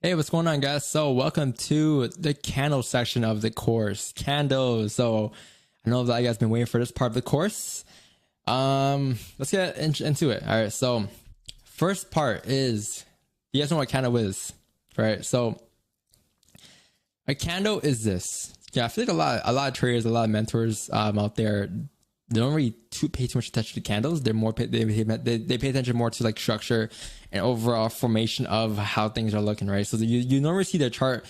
Hey, what's going on, guys? So, welcome to the candle section of the course. Candles. So, I know that you guys been waiting for this part of the course. Let's get into it. All right. So, first part is, you guys know what a candle is, right? So, a candle is this. Yeah, I feel like a lot of traders, a lot of mentors out there, they don't really pay too much attention to candles. They're more they pay attention more to like structure and overall formation of how things are looking, right? So you normally see the chart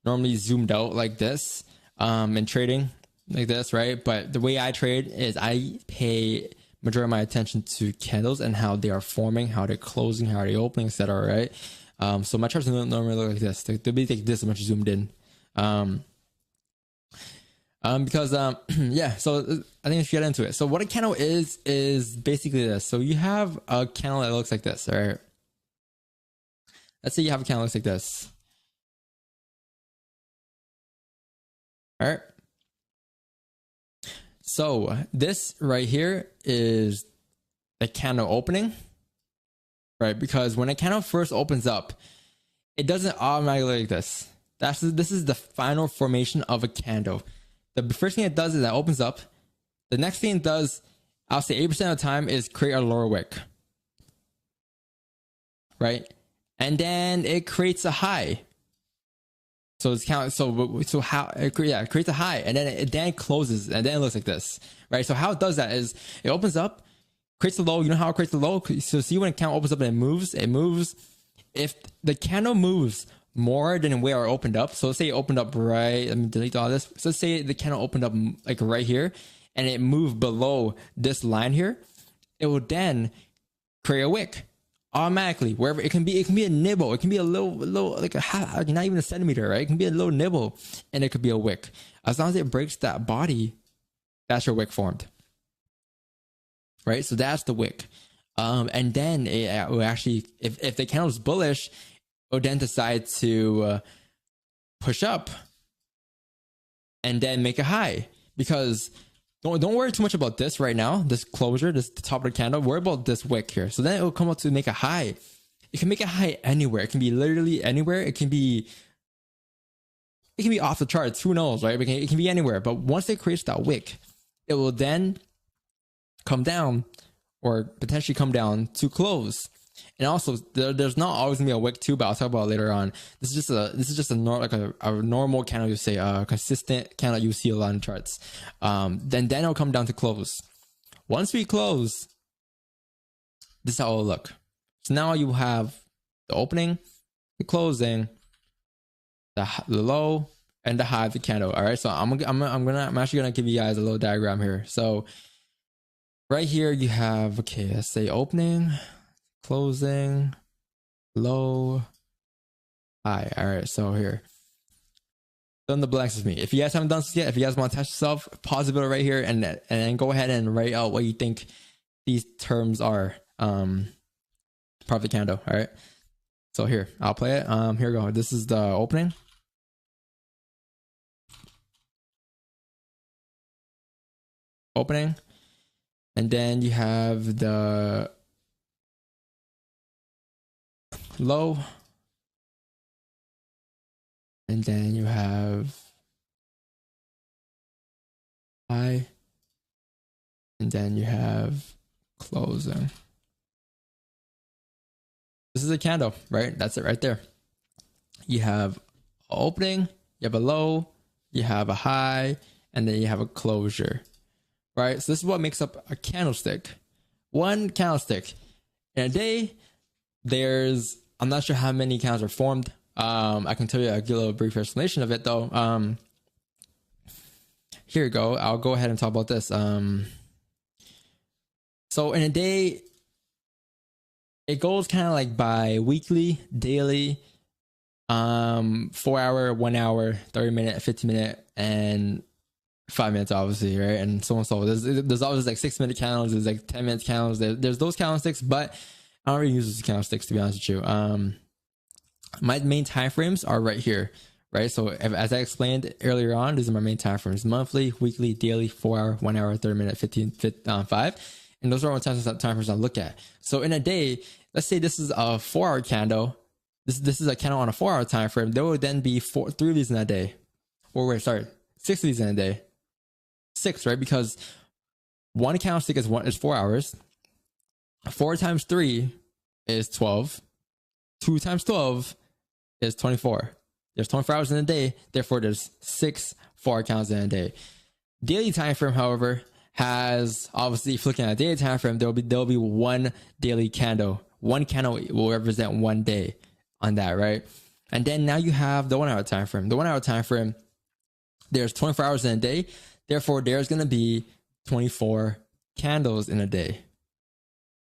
normally zoomed out like this in trading like this, right? But the way I trade is I pay majority of my attention to candles and how they are forming, how they're closing, how they're opening, etc. Right? So my charts don't normally look like this. They'll be like this much zoomed in. Because yeah, so I think we should get into it. So what a candle is basically this. So you have a candle that looks like this, all right? Let's say you have a candle that looks like this. All right. So this right here is the candle opening, right? Because when a candle first opens up, it doesn't automatically like this. This is the final formation of a candle. The first thing it does is that it opens up. The next thing it does, I'll say 80% of the time, is create a lower wick. Right? And then it creates a high. So it's so how it creates a high, and then it closes, and then it looks like this. Right? So how it does that is it opens up, creates a low. You know how it creates a low? So see when a candle opens up and it moves. If the candle moves more than where it opened up. So let's say it opened up right. Let me delete all this. So let's say the candle opened up like right here and it moved below this line here. It will then create a wick automatically wherever it can be. It can be a nibble. It can be a little like not even a centimeter, right? It can be a little nibble and it could be a wick. As long as it breaks that body, that's your wick formed. Right? So that's the wick. And then it will actually, if the candle is bullish, will then decide to push up and then make a high. Because don't worry too much about this right now, this closure, the top of the candle. Worry about this wick here. So then it will come up to make a high. It can make a high anywhere. It can be literally anywhere. It can be off the charts. Who knows, right? It can be anywhere. But once it creates that wick, it will then come down or potentially come down to close. And also, there's not always gonna be a wick too, but I'll talk about it later on. This is just a normal candle, you say, a consistent candle you see a lot in charts. Then it'll come down to close. Once we close, this is how it'll look. So now you have the opening, the closing, the low, and the high of the candle. All right. So I'm actually gonna give you guys a little diagram here. So right here you have, okay, let's say opening, closing, low, high. All right, so here, fill in the blanks with me. If you guys haven't done this yet, if you guys want to test yourself, pause the video right here and go ahead and write out what you think these terms are. Part of the candle. All right, so here, I'll play it. Here we go. This is the opening. And then you have the low, and then you have high, and then you have closing. This is a candle, right? That's it right there. You have opening, you have a low, you have a high, and then you have a closure, right? So this is what makes up a candlestick. One candlestick in a day. I'm not sure how many candles are formed. I can tell you, I'll give a little brief explanation of it though. Here you go. I'll go ahead and talk about this. So in a day, it goes kind of like by weekly, daily, 4 hour, 1 hour, 30 minute, 15 minute, and 5 minutes, obviously, right? And so on and so forth. There's always like 6 minute candles, there's like 10 minute candles. There's those candlesticks, but I don't really use those candlesticks, to be honest with you. My main time frames are right here, right? So as I explained earlier on, these are my main time frames: monthly, weekly, daily, 4 hour, 1 hour, 30 minute, 15, 5. And those are all time frames I look at. So in a day, let's say this is a 4 hour candle. this is a candle on a 4 hour time frame, there would then be 3 of these in a day. Or wait, sorry, 6 of these in a day. 6, right? Because one candlestick is 4 hours. 4 times 3 is 12. 2 times 12 is 24. There's 24 hours in a day, therefore there's 6 4-hour candles in a day. Daily time frame, however, has, obviously, if looking at a daily time frame, there'll be one daily candle. One candle will represent one day on that, right? And then now you have the 1 hour time frame. The 1 hour time frame, there's 24 hours in a day, therefore there's going to be 24 candles in a day.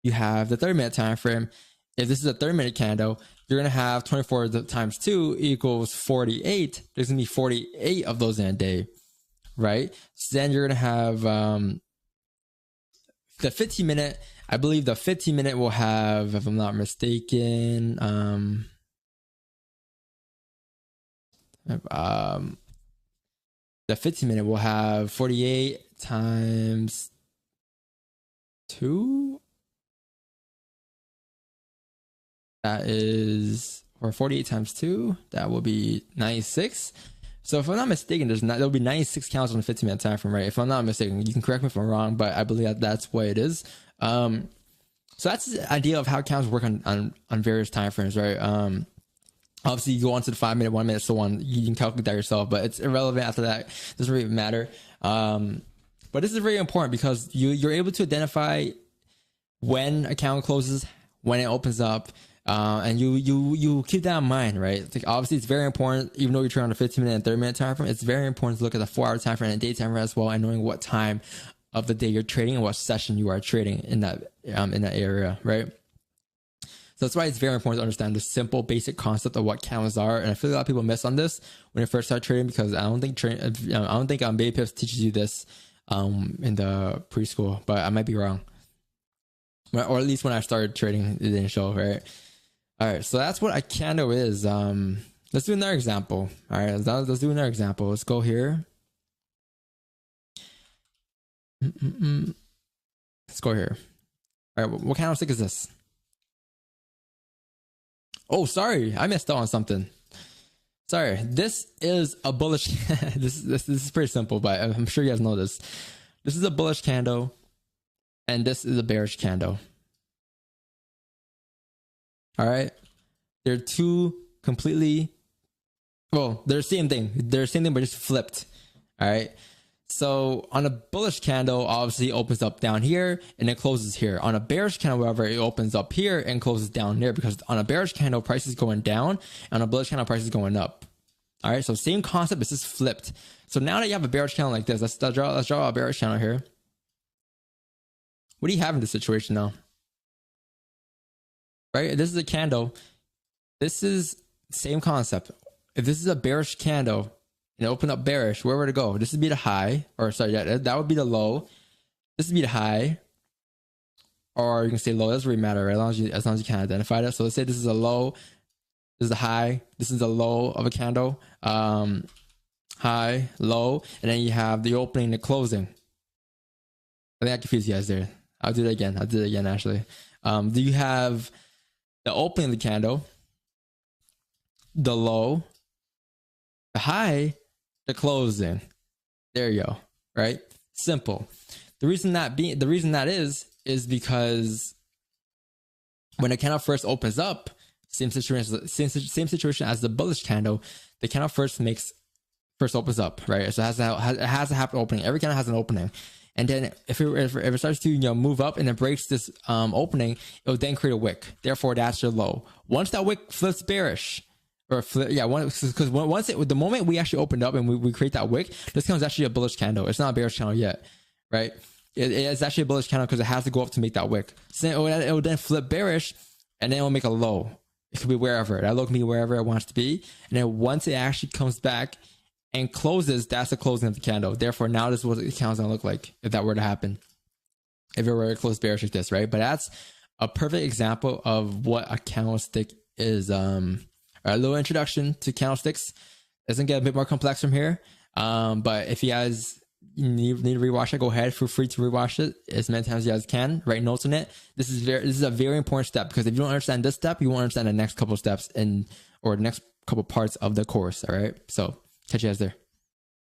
You have the 30-minute time frame. If this is a 30-minute candle, you're going to have 24 times 2 equals 48. There's going to be 48 of those in a day, right? So then you're going to have the 15-minute. I believe the 15-minute will have, if I'm not mistaken, the 15-minute will have 48 times 2. That is, or 48 times 2, that will be 96. So if I'm not mistaken, there'll be 96 candles on the 15-minute time frame, right? If I'm not mistaken, you can correct me if I'm wrong, but I believe that's what it is. So that's the idea of how candles work on various time frames, right? Obviously, you go on to the 5-minute, 1 minute, so on. You can calculate that yourself, but it's irrelevant after that. It doesn't really matter. But this is very important because you're able to identify when a candle closes, when it opens up, and you keep that in mind, right? Like, obviously, it's very important, even though you're trading on a 15-minute and 30-minute time frame, it's very important to look at the 4-hour time frame and day time frame as well, and knowing what time of the day you're trading and what session you are trading in that area, right? So that's why it's very important to understand the simple, basic concept of what candles are. And I feel a lot of people miss on this when they first start trading, because I don't think Baby Pips teaches you this in the preschool, but I might be wrong. Or at least when I started trading, it didn't show, right? All right, so that's what a candle is. Let's do another example. All right, let's do another example. Let's go here. Let's go here. All right, what candlestick is this? Oh, sorry, I missed out on something. Sorry, this is a bullish. This is pretty simple, but I'm sure you guys know this. This is a bullish candle, and this is a bearish candle. All right, they're two completely. Well, they're the same thing. They're the same thing, but just flipped. All right. So on a bullish candle, obviously it opens up down here and it closes here. On a bearish candle, however, it opens up here and closes down there, because on a bearish candle, price is going down, and on a bullish candle, price is going up. All right, so same concept, it's just flipped. So now that you have a bearish candle like this, let's draw a bearish candle here. What do you have in this situation now? Right, this is a candle. This is same concept. If this is a bearish candle, and open up bearish, where would it go? This would be the high, or sorry, yeah, that would be the low. This would be the high, or you can say low. It doesn't really matter, right? As long as you can identify that. So let's say this is a low, this is a high, this is a low of a candle, high, low, and then you have the opening and the closing. I think I confused you guys there. I'll do it again. Actually. Do you have the opening of the candle, the low, the high, the closing? There you go. Right? Simple. The reason that is because when a candle first opens up, same situation as the bullish candle, the candle first opens up, right? So it has to happen opening. Every candle has an opening, and then if it starts to move up and it breaks this opening, it will then create a wick. Therefore, that's your low. Once that wick flips bearish, because once the moment we actually opened up and we create that wick, this candle is actually a bullish candle. It's not a bearish candle yet, right? It's actually a bullish candle because it has to go up to make that wick. So it will then flip bearish, and then it will make a low. It could be wherever. That low can be wherever it wants to be. And then once it actually comes back and closes, that's the closing of the candle. Therefore, now this is what the candle's going to look like if that were to happen. If it were to close bearish like this, right? But that's a perfect example of what a candlestick is. A little introduction to candlesticks. It's going to get a bit more complex from here. But if you guys need to rewatch it, go ahead. Feel free to rewatch it as many times as you guys can. Write notes on it. This is a very important step, because if you don't understand this step, you won't understand the next couple steps or the next couple parts of the course. All right. So catch you guys there.